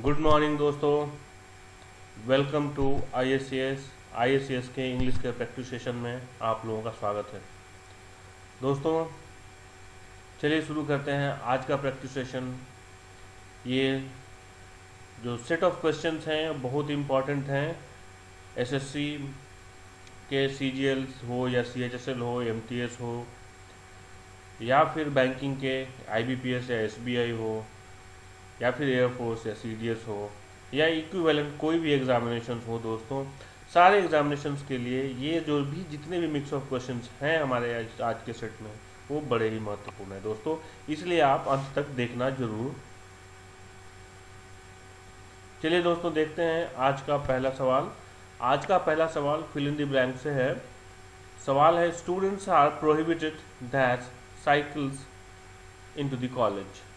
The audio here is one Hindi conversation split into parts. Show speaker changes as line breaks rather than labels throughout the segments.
गुड मॉर्निंग दोस्तों। वेलकम टू आईएससीएस के इंग्लिश के प्रैक्टिस सेशन में आप लोगों का स्वागत है। दोस्तों चलिए शुरू करते हैं आज का प्रैक्टिस सेशन। ये जो सेट ऑफ क्वेश्चंस हैं बहुत इम्पॉर्टेंट हैं। एसएससी के सीजीएल हो या सीएचएसएल हो, एमटीएस हो या फिर बैंकिंग के आईबीपीएस या एसबीआई हो या फिर एयरफोर्स या सीडीएस हो या इक्विवेलेंट कोई भी एग्जामिनेशन हो दोस्तों, सारे एग्जामिनेशंस के लिए ये जो भी जितने भी मिक्स ऑफ क्वेश्चंस हैं हमारे आज के सेट में वो बड़े ही महत्वपूर्ण है दोस्तों, इसलिए आप अंत तक देखना जरूर। चलिए दोस्तों देखते हैं आज का पहला सवाल। आज का पहला सवाल फिल इन द ब्लैंक से है। सवाल है students are prohibited that cycles into the college.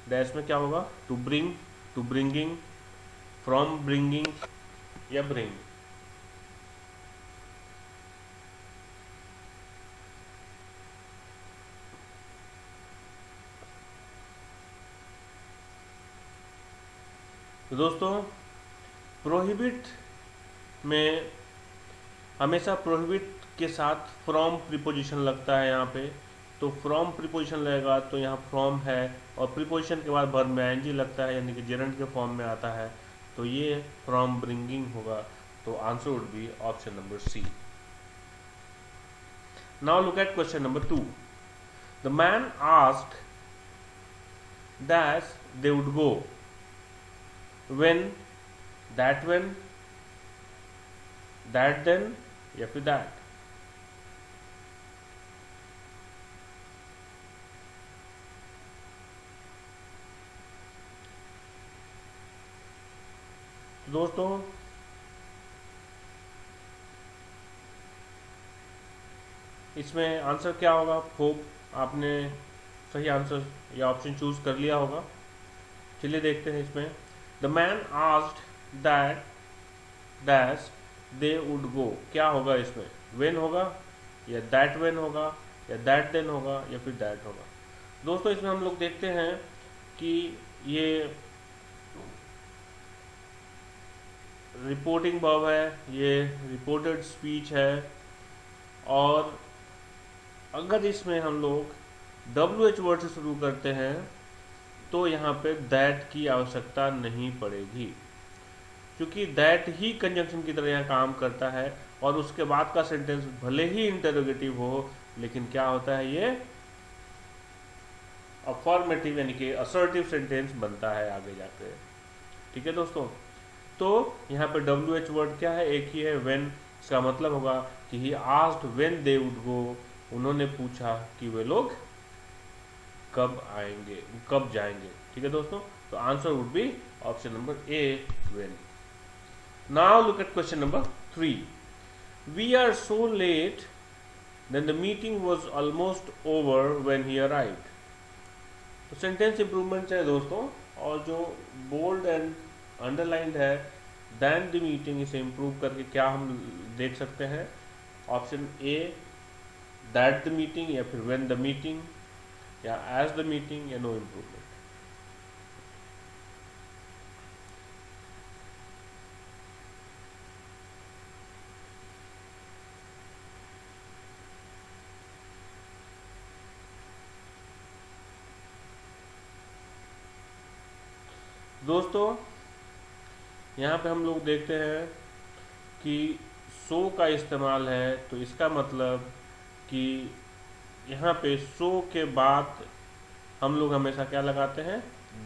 Dash में क्या होगा? To bring, to bringing, from bringing या ब्रिंग। तो दोस्तों प्रोहिबिट में हमेशा प्रोहिबिट के साथ फ्रॉम प्रीपोजिशन लगता है यहाँ पे, तो फ्रॉम प्रीपोजिशन लगेगा तो यहाँ फ्रॉम है और प्रीपोजिशन के बाद वर्ब में आईएनजी लगता है यानी कि जेरेंट के फॉर्म में आता है, तो ये फ्रॉम ब्रिंगिंग होगा। तो answer would be option number C. Now look at question number 2। The man asked that they would go, when, that when, that then या फिर दैट। दोस्तों इसमें आंसर क्या होगा? होप आपने सही आंसर या ऑप्शन चूज कर लिया होगा। चलिए देखते हैं इसमें। The man asked that dash they would गो, क्या होगा इसमें? व्हेन होगा या दैट व्हेन होगा या दैट देन होगा या फिर दैट होगा। दोस्तों इसमें हम लोग देखते हैं कि ये रिपोर्टिंग वर्ब है, ये रिपोर्टेड स्पीच है, और अगर इसमें हम लोग WH वर्ड से शुरू करते हैं तो यहाँ पे दैट की आवश्यकता नहीं पड़ेगी, क्योंकि दैट ही कंजंक्शन की तरह यहाँ काम करता है और उसके बाद का सेंटेंस भले ही इंटरोगेटिव हो लेकिन क्या होता है, ये अफॉर्मेटिव यानी कि असर्टिव सेंटेंस बनता है आगे जाके। ठीक है दोस्तों, तो यहाँ पे WH वर्ड क्या है? एक ही है, व्हेन। इसका मतलब होगा कि he asked when they would गो, उन्होंने पूछा कि वे लोग कब आएंगे, कब जाएंगे। ठीक है दोस्तों, तो answer would be option number A, when. Now look at question number 3। We are so late then the meeting was almost over when he arrived. तो सेंटेंस इंप्रूवमेंट है दोस्तों, और जो बोल्ड एंड अंडरलाइंड है देन द मीटिंग, इसे इंप्रूव करके क्या हम देख सकते हैं? Option A that the meeting या फिर व्हेन द मीटिंग या एज द मीटिंग या नो इम्प्रूवमेंट। दोस्तों यहाँ पे हम लोग देखते हैं कि सो का इस्तेमाल है, तो इसका मतलब कि यहाँ पे सो के बाद हम लोग हमेशा क्या लगाते हैं?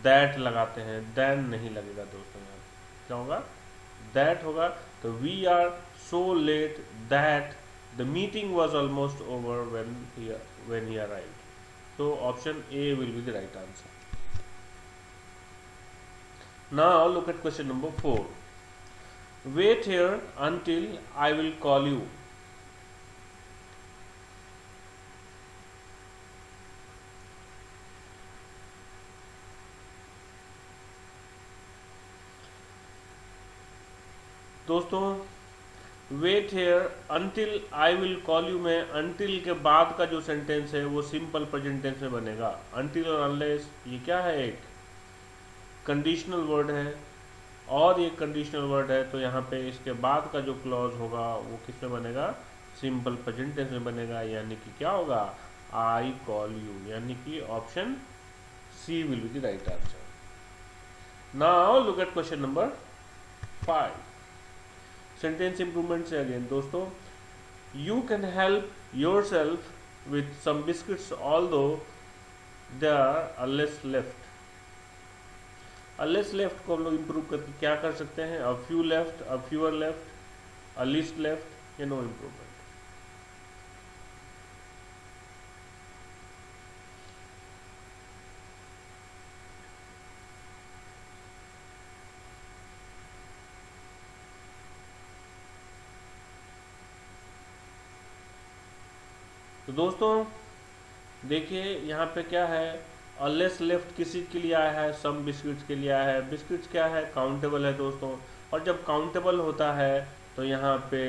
दैट लगाते हैं, देन नहीं लगेगा दोस्तों। यहाँ क्या होगा? दैट होगा। तो we are so late that the meeting was almost over when he arrived. तो option A will be the right answer. Now look at question number 4. Wait here until I will call you. दोस्तों wait here until I will call you में अंटिल के बाद का जो सेंटेंस है वो सिंपल प्रेजेंट टेंस में बनेगा। अंटिल और अनलेस ये क्या है? एक कंडीशनल वर्ड है और ये कंडीशनल वर्ड है, तो यहाँ पे इसके बाद का जो क्लॉज होगा वो किस में बनेगा, सिंपल प्रेजेंट टेंस में बनेगा, यानी कि क्या होगा, आई कॉल यू, यानी कि option C will be the right answer. Now look at question number 5, sentence improvement से अगेन दोस्तों, you can help yourself with some biscuits although there are less left. Less left को हम लोग इंप्रूव करके क्या कर सकते हैं, a few left, a fewer left, a least left, या नो इम्प्रूवमेंट। तो दोस्तों देखिए यहाँ पे क्या है, लेस लेफ्ट किसी के लिए आया है, सम बिस्किट्स के लिए आया है। बिस्किट्स क्या है, काउंटेबल है दोस्तों, और जब काउंटेबल होता है तो यहाँ पे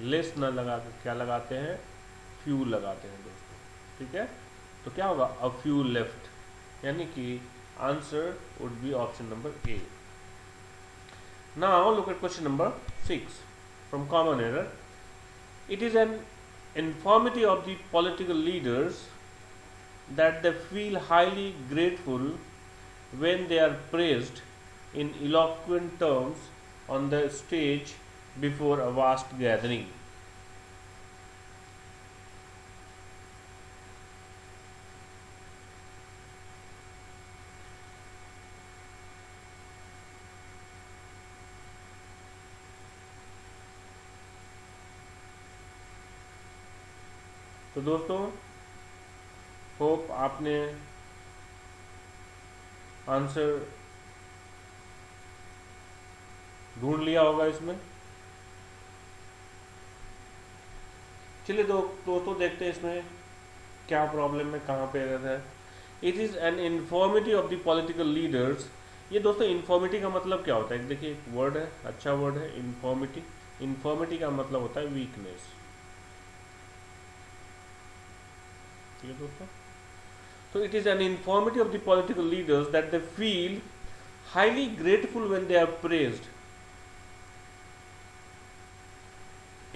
लेस ना लगा कर क्या लगाते हैं, फ्यू लगाते हैं दोस्तों, ठीक है। तो क्या होगा, अ फ्यू लेफ्ट, यानी कि answer would be option number A. Now look at question number 6 from common error. It is N infirmity of the political leaders that they feel highly grateful when they are praised in eloquent terms on the stage before a vast gathering. तो दोस्तों होप आपने आंसर ढूंढ लिया होगा इसमें। चलिए दोस्तों देखते हैं इसमें क्या प्रॉब्लम है, कहाँ पे एरर है। It is an infirmity of the political leaders. ये दोस्तों इन्फॉर्मिटी का मतलब क्या होता है, देखिए एक वर्ड है, अच्छा वर्ड है, इन्फॉर्मिटी। इन्फॉर्मिटी का मतलब होता है वीकनेस, ठीक है दोस्तों। तो it is an infirmity of the political leaders that they feel highly grateful when they are praised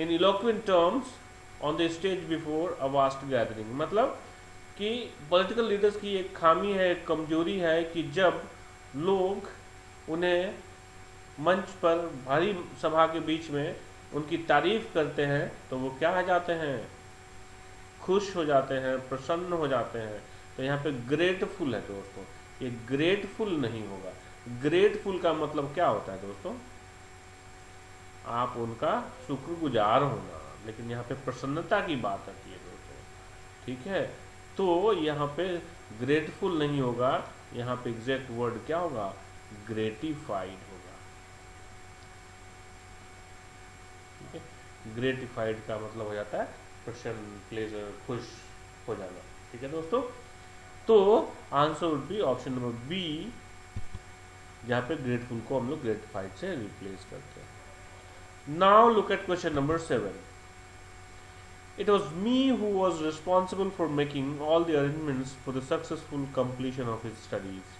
in eloquent terms on the stage before a vast gathering. मतलब कि पॉलिटिकल लीडर्स की एक खामी है, एक कमजोरी है कि जब लोग उन्हें मंच पर भारी सभा के बीच में उनकी तारीफ करते हैं तो वो क्या हो जाते हैं, खुश हो जाते हैं, प्रसन्न हो जाते हैं। तो यहाँ पे ग्रेटफुल है दोस्तों, ये ग्रेटफुल नहीं होगा। ग्रेटफुल का मतलब क्या होता है दोस्तों, आप उनका शुक्रगुजार होना, लेकिन यहाँ पे प्रसन्नता की बात आती है दोस्तों, ठीक है। तो यहाँ पे ग्रेटफुल नहीं होगा, यहाँ पे एग्जैक्ट वर्ड क्या होगा, ग्रेटिफाइड होगा, ठीक है। ग्रेटिफाइड का मतलब हो जाता है प्रसन्न, प्लेजर, खुश हो जाना, ठीक है दोस्तों। तो answer would be option number B, जहाँ पे ग्रेटफुल को हम लोग ग्रेटिफाइड से रिप्लेस करते हैं। Now look at question number 7। It was me who was responsible for making all the arrangements for the successful completion of his studies.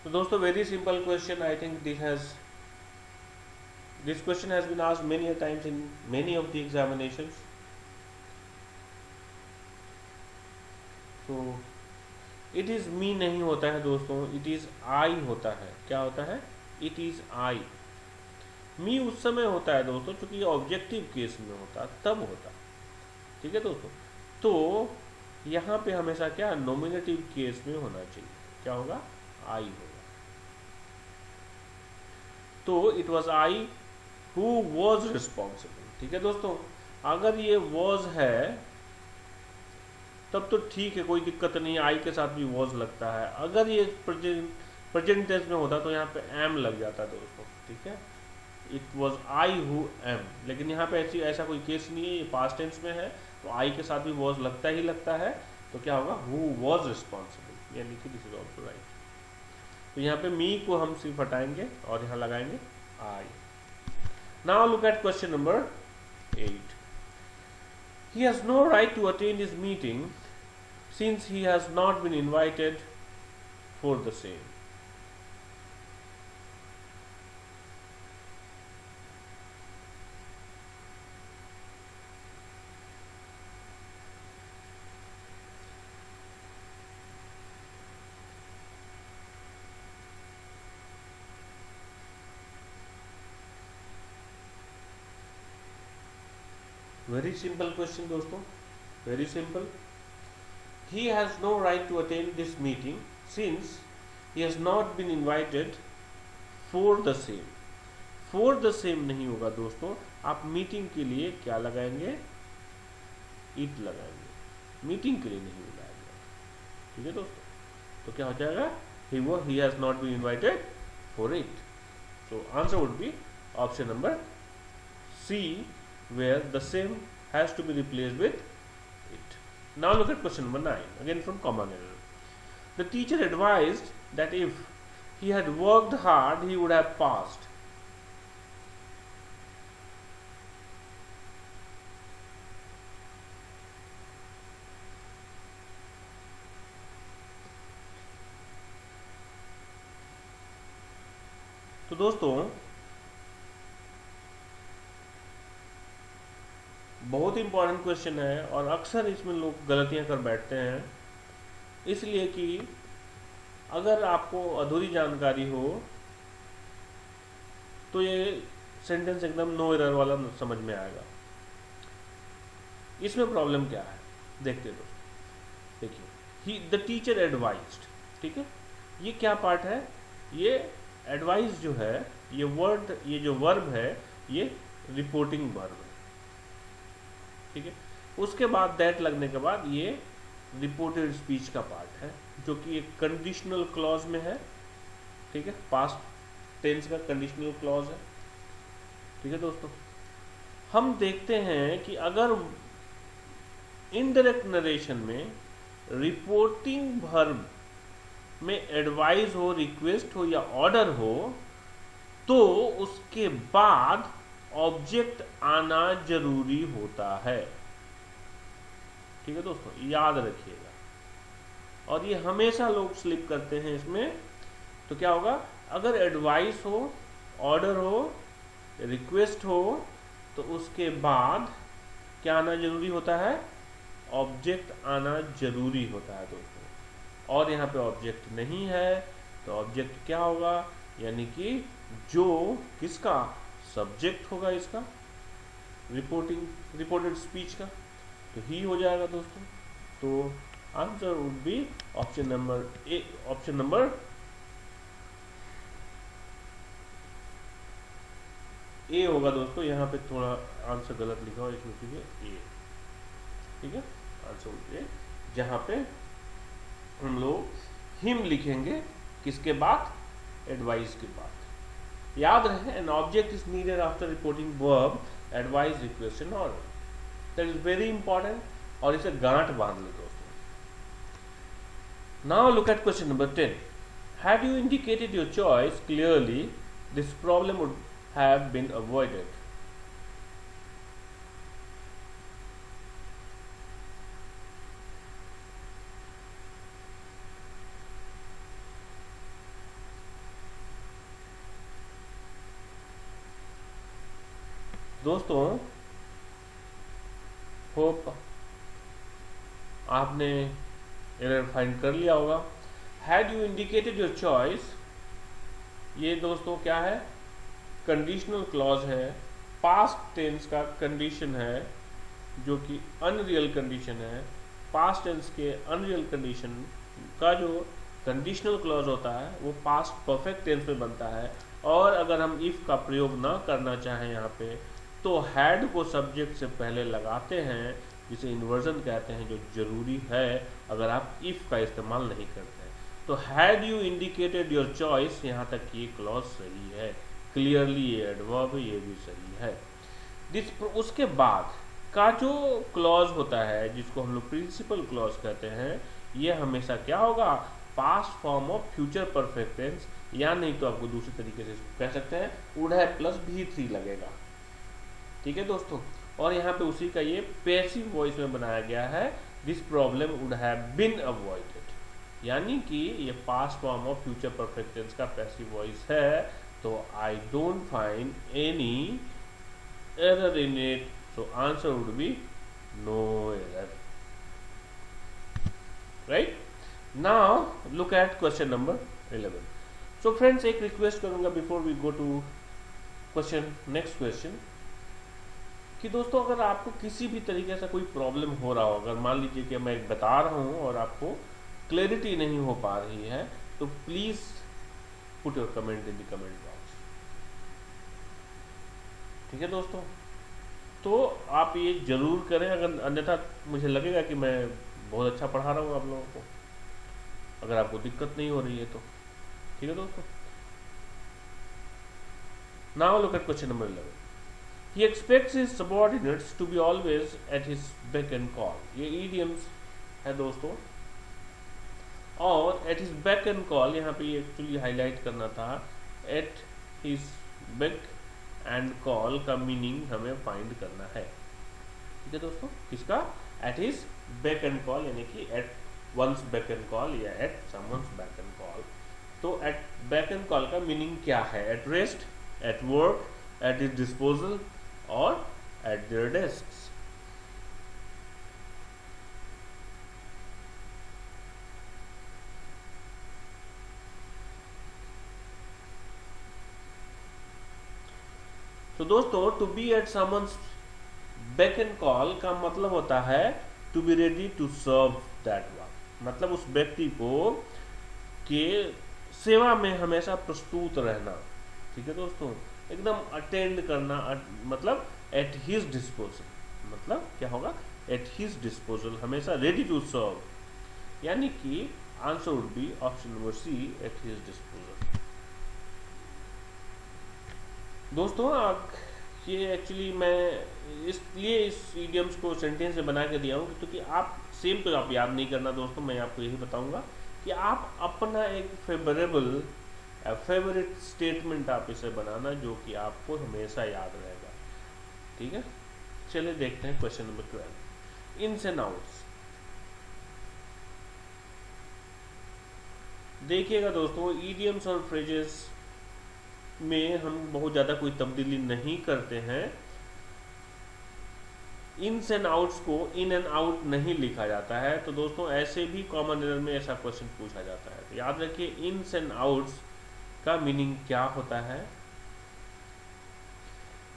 तो दोस्तों very simple question, I think this question has been asked many a times in many of the examinations. तो इट इज मी नहीं होता है दोस्तों, इट इज आई होता है। क्या होता है, इट इज आई। मी उस समय होता है दोस्तों क्योंकि ऑब्जेक्टिव केस में होता, तब होता, ठीक है दोस्तों। तो यहाँ पे हमेशा क्या, नॉमिनेटिव केस में होना चाहिए, क्या होगा, आई होगा। तो it was I who was responsible, ठीक है दोस्तों। अगर ये वॉज है तब तो ठीक है, कोई दिक्कत नहीं, आई के साथ भी वॉज लगता है। अगर ये प्रेजेंट टेंस में होता तो यहाँ पे एम लग जाता दोस्तों, ठीक है। It was I who am, लेकिन यहाँ पे ऐसा कोई केस नहीं है, ये पास्ट टेंस में है तो आई के साथ भी वॉज लगता ही लगता है। तो क्या होगा, हु वॉज रिस्पॉन्सिबल, यानी कि दिस इज ऑल्सो राइट। तो यहाँ पे मी को हम सिर्फ हटाएंगे और यहाँ लगाएंगे आई। Now look at question number 8. He has no right to attend this meeting since he has not been invited for the same. Very simple question दोस्तों, very simple. He has no right to attend this meeting since he has not been invited for the same. For the same नहीं होगा दोस्तों, आप मीटिंग के लिए क्या लगाएंगे, इट लगाएंगे, मीटिंग के लिए नहीं लगाएंगे, ठीक है दोस्तों। तो क्या हो जाएगा, he has not been invited for it. So answer would be option number C, where the same has to be replaced with it. Now look at question number 9, again from common error. The teacher advised that if he had worked hard, he would have passed. तो दोस्तों बहुत इंपॉर्टेंट क्वेश्चन है और अक्सर इसमें लोग गलतियां कर बैठते हैं, इसलिए कि अगर आपको अधूरी जानकारी हो तो ये सेंटेंस एकदम नो एरर वाला समझ में आएगा। इसमें प्रॉब्लम क्या है देखते हैं दोस्तों। देखिए, द टीचर एडवाइज्ड, ठीक है, ये क्या पार्ट है, ये एडवाइस जो है, ये वर्ड, ये जो वर्ब है ये रिपोर्टिंग वर्ब है, ठीक है। उसके बाद दैट लगने के बाद ये रिपोर्टेड स्पीच का पार्ट है जो कि एक कंडीशनल क्लॉज में है, ठीक है, पास्ट टेंस का कंडीशनल क्लॉज है, ठीक है दोस्तों। हम देखते हैं कि अगर इनडायरेक्ट नरेशन में रिपोर्टिंग वर्ब में एडवाइस हो, रिक्वेस्ट हो या ऑर्डर हो तो उसके बाद ऑब्जेक्ट आना जरूरी होता है, ठीक है दोस्तों, याद रखिएगा। और ये हमेशा लोग स्लिप करते हैं इसमें। तो क्या होगा, अगर एडवाइस हो, ऑर्डर हो, रिक्वेस्ट हो तो उसके बाद क्या आना जरूरी होता है, ऑब्जेक्ट आना जरूरी होता है दोस्तों। और यहाँ पे ऑब्जेक्ट नहीं है तो ऑब्जेक्ट क्या होगा, यानी कि जो किसका सब्जेक्ट होगा, इसका रिपोर्टेड स्पीच का, तो ही हो जाएगा दोस्तों। तो answer would be option number A, option number ए होगा दोस्तों। यहाँ पे थोड़ा आंसर गलत लिखा हुआ, इसमें लिखिए ए, ठीक है, आंसर वुड बी, जहाँ पे हम लोग हिम लिखेंगे किसके बाद, एडवाइस के बाद। याद रहे, an object is needed after reporting verb, advice, request and order, that is very important, और इसे गांठ बांध लो दोस्तों। Now look at question number 10. Had you indicated your choice clearly, this problem would have been avoided. दोस्तों होप आपने एरर फाइंड कर लिया होगा। Had you indicated your choice, ये दोस्तों क्या है, कंडीशनल क्लॉज है, पास्ट टेंस का कंडीशन है जो कि अनरियल कंडीशन है। पास्ट टेंस के अनरियल कंडीशन का जो कंडीशनल क्लॉज होता है वो पास्ट परफेक्ट टेंस में बनता है। और अगर हम इफ़ का प्रयोग ना करना चाहें यहाँ पे तो हैड को सब्जेक्ट से पहले लगाते हैं, जिसे इन्वर्जन कहते हैं, जो जरूरी है अगर आप इफ़ का इस्तेमाल नहीं करते हैं। तो had you indicated your choice, यहाँ तक ये क्लॉज सही है, क्लियरली ये एडवर्ब है, ये भी सही है। उसके बाद का जो क्लॉज होता है जिसको हम लोग प्रिंसिपल क्लॉज कहते हैं, ये हमेशा क्या होगा, past form of future perfect tense, या नहीं तो आपको दूसरे तरीके से कह सकते हैं वुड हैव प्लस V3 लगेगा, ठीक है दोस्तों, और यहाँ पे उसी का ये पैसिव वॉइस में बनाया गया है, this problem would have been avoided, यानी कि ये past form of future perfect tense का पैसिव वॉइस है। तो I don't find any error in it, so answer would be no error, right. Now look at question number 11। So friends, एक रिक्वेस्ट करूंगा before we go to question, next question, कि दोस्तों अगर आपको किसी भी तरीके से कोई प्रॉब्लम हो रहा हो, अगर मान लीजिए कि मैं बता रहा हूँ और आपको क्लैरिटी नहीं हो पा रही है, तो please put your comment in the comment box, ठीक है दोस्तों। तो आप ये जरूर करें, अगर अन्यथा मुझे लगेगा कि मैं बहुत अच्छा पढ़ा रहा हूँ आप लोगों को, अगर आपको दिक्कत नहीं हो रही है तो, ठीक है दोस्तों। Now look at question number 11। He expects his subordinates to be always at his beck and call। ये idioms है दोस्तों, और at his beck and call यहाँ पे एक्चुअली हाईलाइट करना था, at his beck and call का मीनिंग हमें फाइंड करना है, ठीक है दोस्तों। किसका? at his beck and call, यानी कि at one's beck and call या at someone's beck and call। तो at beck and call का मीनिंग क्या है? at rest, at work, at his disposal और at their desks। तो दोस्तों, to be at someone's beck and call का मतलब होता है to be ready to serve that work, मतलब उस व्यक्ति को के सेवा में हमेशा प्रस्तुत रहना, ठीक है दोस्तों, एकदम अटेंड करना, मतलब एट हिज डिस्पोजल, मतलब क्या होगा? एट हिज डिस्पोजल, हमेशा रेडी टू सर्व, यानी कि answer would be option number C, at his disposal. दोस्तों, ये एक्चुअली मैं इसलिए इस इडियम्स को सेंटेंस में बना के दिया हूँ क्योंकि आप सेम तो आप याद नहीं करना दोस्तों, मैं आपको यही बताऊंगा कि आप अपना एक फेवरेट स्टेटमेंट आप इसे बनाना जो कि आपको हमेशा याद रहेगा, ठीक है। चलिए देखते हैं question number 12, ins and outs. देखिएगा दोस्तों, इडियम्स और फ्रेजेस में हम बहुत ज़्यादा कोई तब्दीली नहीं करते हैं। इन्स एंड आउट्स को इन एंड आउट नहीं लिखा जाता है, तो दोस्तों ऐसे भी कॉमन एरर में ऐसा क्वेश्चन पूछा जाता है। तो याद रखिए, इन्स एंड आउट्स का मीनिंग क्या होता है।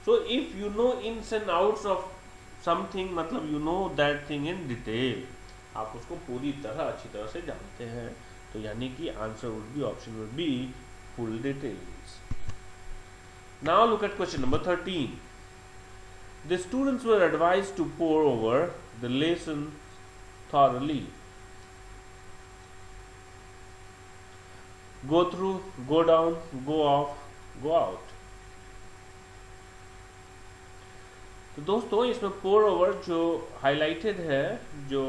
So if you know ins and outs of something, मतलब you know that thing in detail, आप उसको पूरी तरह अच्छी तरह से जानते हैं, तो यानी कि answer would be option would be full details. Now look at question number 13. The students were advised to pore over the lesson thoroughly. Go through, go down, go off, go out. तो दोस्तों, इसमें pour over जो highlighted है, जो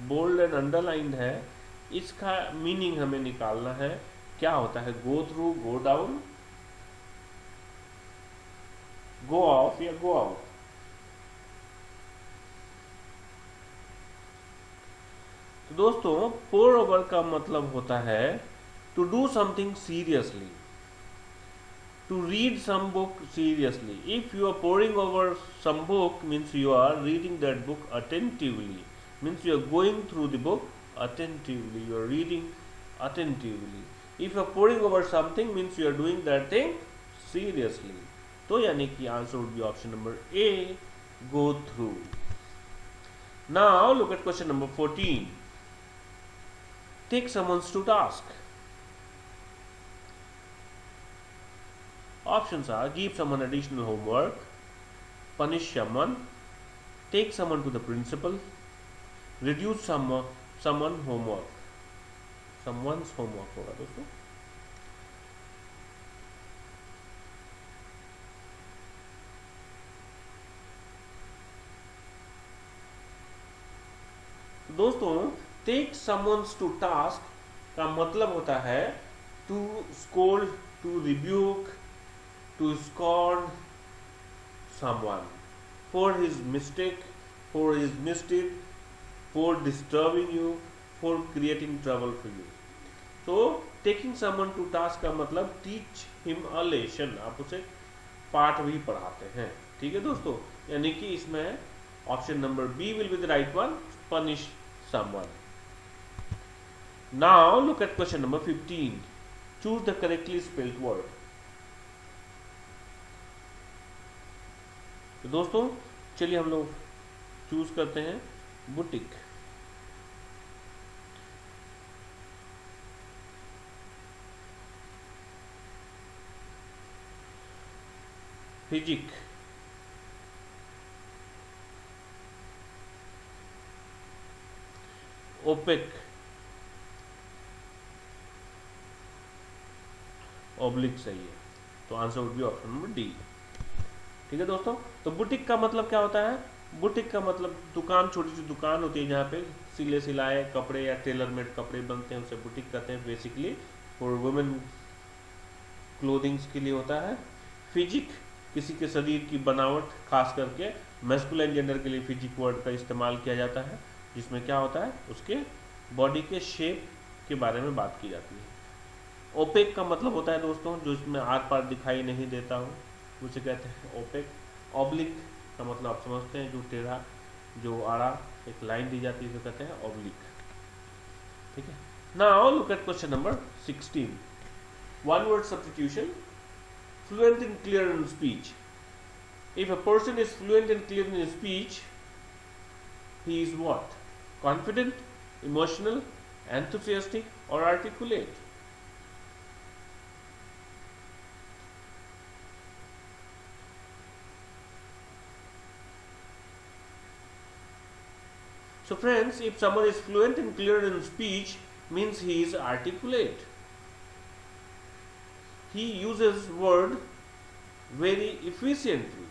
bold and underlined है, इसका मीनिंग हमें निकालना है। क्या होता है? go through, go down, go of या गो आउट। तो दोस्तों, पोर ओवर का मतलब होता है to do something seriously, to read some book seriously. If you are poring over some book means you are reading that book attentively, means you are going through the book attentively, you are reading attentively. If you are poring over something means you are doing that thing seriously, तो यानी कि answer would be option number A, go through. Now look at question number 14, take someone's to task. Options are give someone additional homework, punish someone, take someone to the principal, reduce someone homework. Someone's homework होगा दोस्तों। दोस्तों, टेक समवन्स टू टास्क का मतलब होता है to scold, to rebuke, to scorn someone, for his mistake, for his mistake, for disturbing you, for creating trouble for you. तो टेकिंग समवन टू टास्क का मतलब टीच हिम अ लेसन, आप उसे पाठ भी पढ़ाते हैं। ठीक है दोस्तों, यानी कि इसमें option number B will be the right one, punish someone. Now look at question number 15, choose the correctly spelled word. तो दोस्तों चलिए हम लोग चूज करते हैं बुटीक। फिजिक, ओपेक, ऑब्लिक सही है, तो answer would be option number D. ठीक है दोस्तों, तो बुटीक का मतलब क्या होता है? बुटीक का मतलब दुकान, छोटी सी दुकान होती है जहाँ पे सिले सिलाए कपड़े या टेलर मेड कपड़े बनते हैं, उसे बुटीक कहते हैं। बेसिकली फॉर वुमेन क्लोथिंग्स के लिए होता है। फिजिक किसी के शरीर की बनावट, खास करके मैस्कुलाइन जेंडर के लिए फिजिक वर्ड का इस्तेमाल किया जाता है, जिसमें क्या होता है उसके बॉडी के शेप के बारे में बात की जाती है। ओपेक का मतलब होता है दोस्तों जो इसमें आर पार दिखाई नहीं देता हो, उसे कहते हैं ओपेक। ऑब्लिक का मतलब आप समझते हैं, जो टेढ़ा, जो आड़ा एक लाइन दी जाती है उसे कहते हैं ऑब्लिक। ठीक है, now look at question number 16, one word substitution. Fluent and clear in speech. If a person is fluent and clear in speech, he is what? Confident, emotional, enthusiastic, or articulate? So friends, if someone is fluent and clear in speech, means he is articulate. He uses word very efficiently,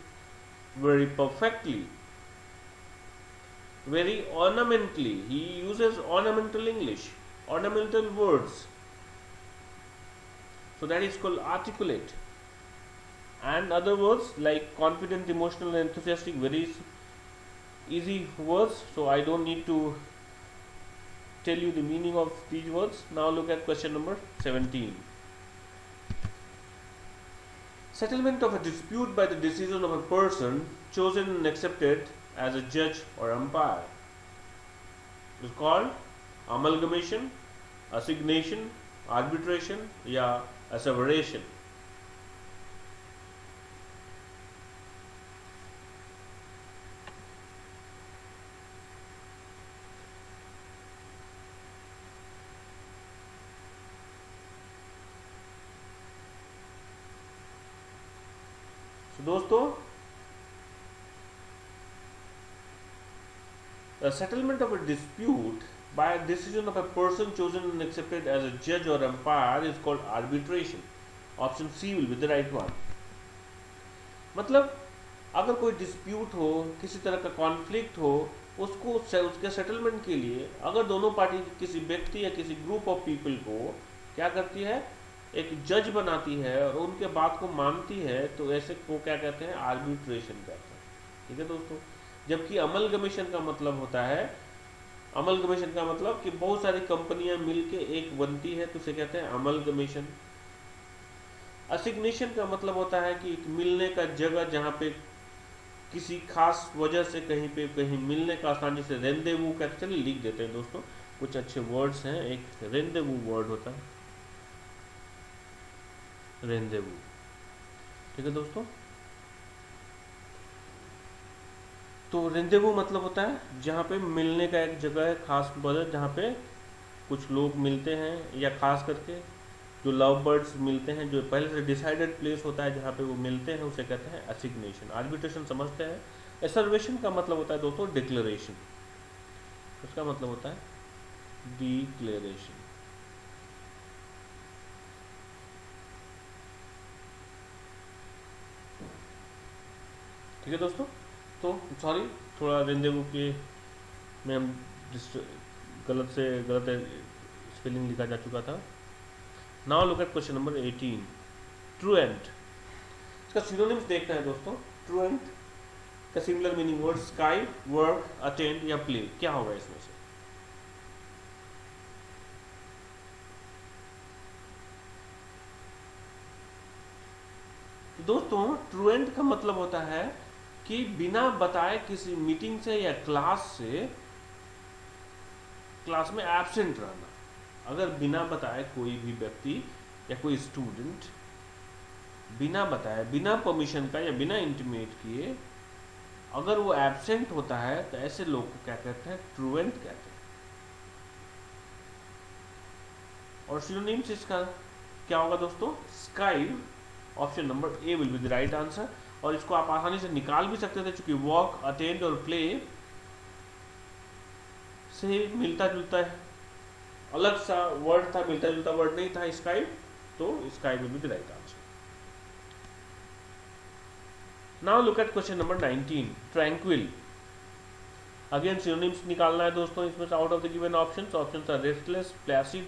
very perfectly, very ornamentally. He uses ornamental English, ornamental words. So that is called articulate. And other words like confident, emotional, and enthusiastic, very easy words. So I don't need to tell you the meaning of these words. Now look at question number 17. Settlement of a dispute by the decision of a person chosen and accepted as a judge or umpire is called amalgamation, assignation, arbitration, या asseveration. दोस्तों a settlement of a dispute by a decision of a person chosen and accepted as a judge or umpire is called arbitration. Option C will be the right one. मतलब अगर कोई डिस्प्यूट हो, किसी तरह का कॉन्फ्लिक्ट हो, उसको उसके सेटलमेंट के लिए अगर दोनों पार्टी किसी व्यक्ति या किसी ग्रुप ऑफ पीपल को क्या करती है, एक जज बनाती है और उनके बात को मानती है, तो ऐसे को क्या कहते हैं? आर्बिट्रेशन कहते हैं। ठीक है दोस्तों, जबकि अमलगमेशन का मतलब होता है, अमलगमेशन का मतलब कि बहुत सारी कंपनियां मिलके एक बनती है, तो उसे कहते हैं अमलगमेशन। असिग्नेशन का मतलब होता है कि मिलने का जगह जहाँ पे किसी खास वजह से कहीं पे कहीं मिलने का स्थान, जिसे रेंडेवू कहते हैं। चलिए लिख देते हैं दोस्तों, कुछ अच्छे वर्ड्स हैं। एक रेंडेवू वर्ड होता है, रेंडेवू। ठीक है दोस्तों, तो रेंडेवू मतलब होता है जहाँ पे मिलने का एक जगह है, खास वजह जहाँ पे कुछ लोग मिलते हैं, या खास करके जो लव बर्ड्स मिलते हैं, जो पहले से डिसाइडेड प्लेस होता है जहाँ पे वो मिलते हैं, उसे कहते हैं असिग्नेशन। आर्बिट्रेशन समझते हैं। एसर्वेशन का मतलब होता है दोस्तों डिक्लेरेशन, उसका मतलब होता है डिक्लेरेशन। ठीक है दोस्तों, तो सॉरी थोड़ा रेंडेवू के में हम गलत स्पेलिंग लिखा जा चुका था। Now look at question number 18, truant. इसका सिनोनिम्स देखना है दोस्तों। ट्रूएंट का similar meaning word sky, work, attend या प्ले, क्या होगा इसमें से? दोस्तों ट्रूएंट का मतलब होता है कि बिना बताए किसी मीटिंग से या क्लास में एब्सेंट रहना। अगर बिना बताए कोई भी व्यक्ति या कोई स्टूडेंट बिना बताए, बिना परमिशन का या बिना इंटीमेट किए अगर वो एब्सेंट होता है तो ऐसे लोग को क्या कहते हैं? ट्रूएंट कहते हैं। और सिनोनिम्स इसका क्या होगा दोस्तों? Skive, option number A will be the right answer. और इसको आप आसानी से निकाल भी सकते थे, क्योंकि वॉक, अटेंड और प्ले से मिलता जुलता है, अलग सा वर्ड था, मिलता जुलता वर्ड नहीं था स्काई, तो sky will be the right answer. Now look at question number 19, tranquil. Again synonyms निकालना है दोस्तों इसमें से out of the given options. Options are restless, placid,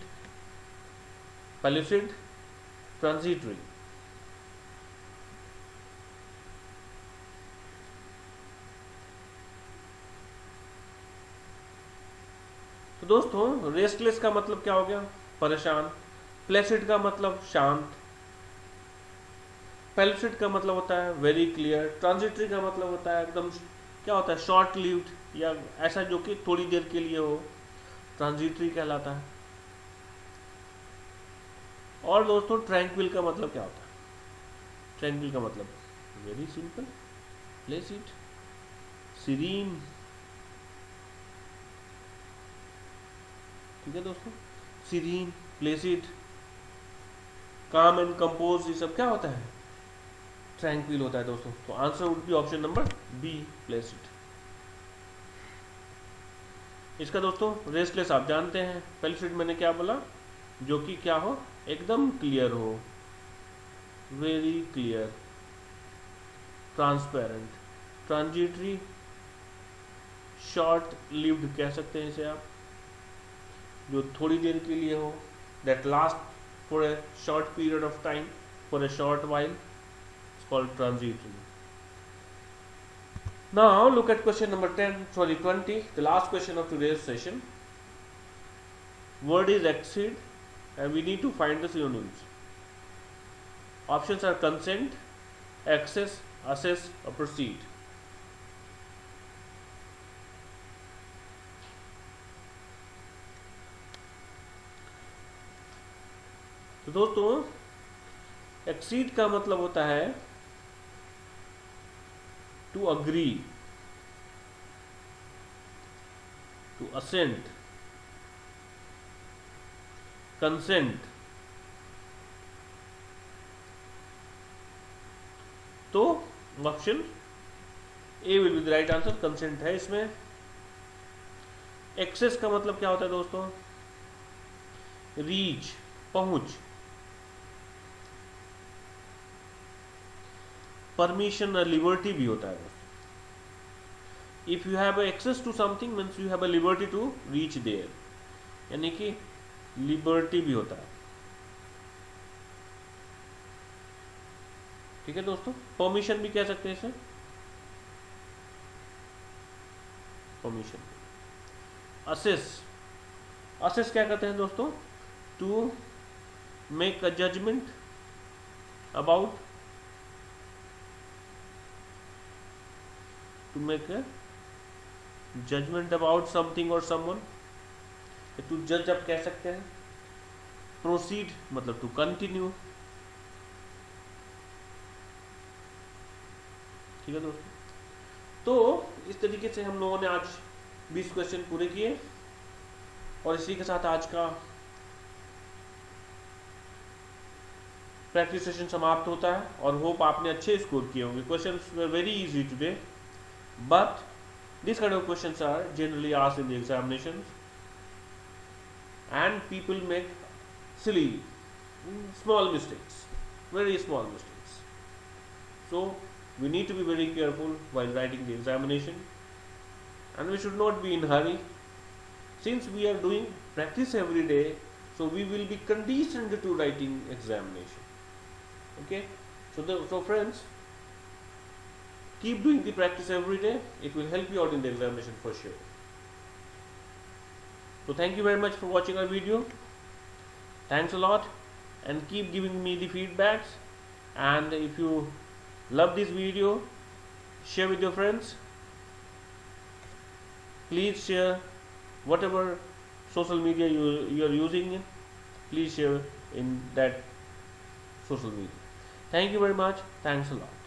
pellucid, transitory. तो दोस्तों रेस्टलेस का मतलब क्या हो गया? परेशान। प्लेसिड का मतलब शांत। पेलुसिड का मतलब होता है वेरी क्लियर। ट्रांजिटरी का मतलब होता है एकदम, क्या होता है? शॉर्ट लिव्ड, या ऐसा जो कि थोड़ी देर के लिए हो, ट्रांजिटरी कहलाता है। और दोस्तों ट्रैंक्विल का मतलब क्या होता है? ट्रैंक्विल का मतलब वेरी सिंपल, प्लेसिड, सीरीन। ठीक है दोस्तों, सीरीन, प्लेसिड, काम एंड कंपोज, ये सब क्या होता है? ट्रैंक्विल होता है दोस्तों। तो answer would be option number B, placid. इसका दोस्तों रेस्टलेस आप जानते हैं, पेलुसिड मैंने क्या बोला? जो कि क्या हो? एकदम क्लियर हो, very clear, transparent. Transitory, short lived कह सकते हैं इसे आप, जो थोड़ी देर के लिए हो, that last for a short period of time, for a short while, it's called transitory. Now look at question number 20, the last question of today's session. Word is exceed and we need to find the synonyms. Options are consent, access, assess or proceed. तो दोस्तों exceed का मतलब होता है to agree, to assent, consent। तो option A will be the right answer, consent है इसमें। एक्सेस का मतलब क्या होता है दोस्तों? रीच, पहुंच। परमिशन और लिबर्टी भी होता है। If you have access to something means you have a liberty to reach there, यानी कि लिबर्टी भी होता है। ठीक है दोस्तों, परमिशन भी कह सकते हैं इसे, परमिशन। असेस, असेस क्या कहते हैं दोस्तों? To make a judgement about, to make a judgement about something और समवन, टू जज आप कह सकते हैं। प्रोसीड मतलब टू कंटिन्यू। ठीक है दोस्तों, तो इस तरीके से हम लोगों ने आज 20 क्वेश्चन पूरे किए और इसी के साथ आज का प्रैक्टिस सेशन समाप्त होता है। और होप आपने अच्छे स्कोर किए होंगे। Questions were very easy today, but this kind of questions are generally asked in the examinations and people make silly, small mistakes, very small mistakes. So we need to be very careful while writing the examination, and we should not be in hurry. Since we are doing practice every day, so we will be conditioned to writing examination. Okay, so friends, keep doing the practice every day. It will help you out in the examination for sure. So thank you very much for watching our video. Thanks a lot, and keep giving me the feedbacks. And if you love this video, share with your friends. Please share whatever social media you are using. Please share in that social media. Thank you very much. Thanks a lot.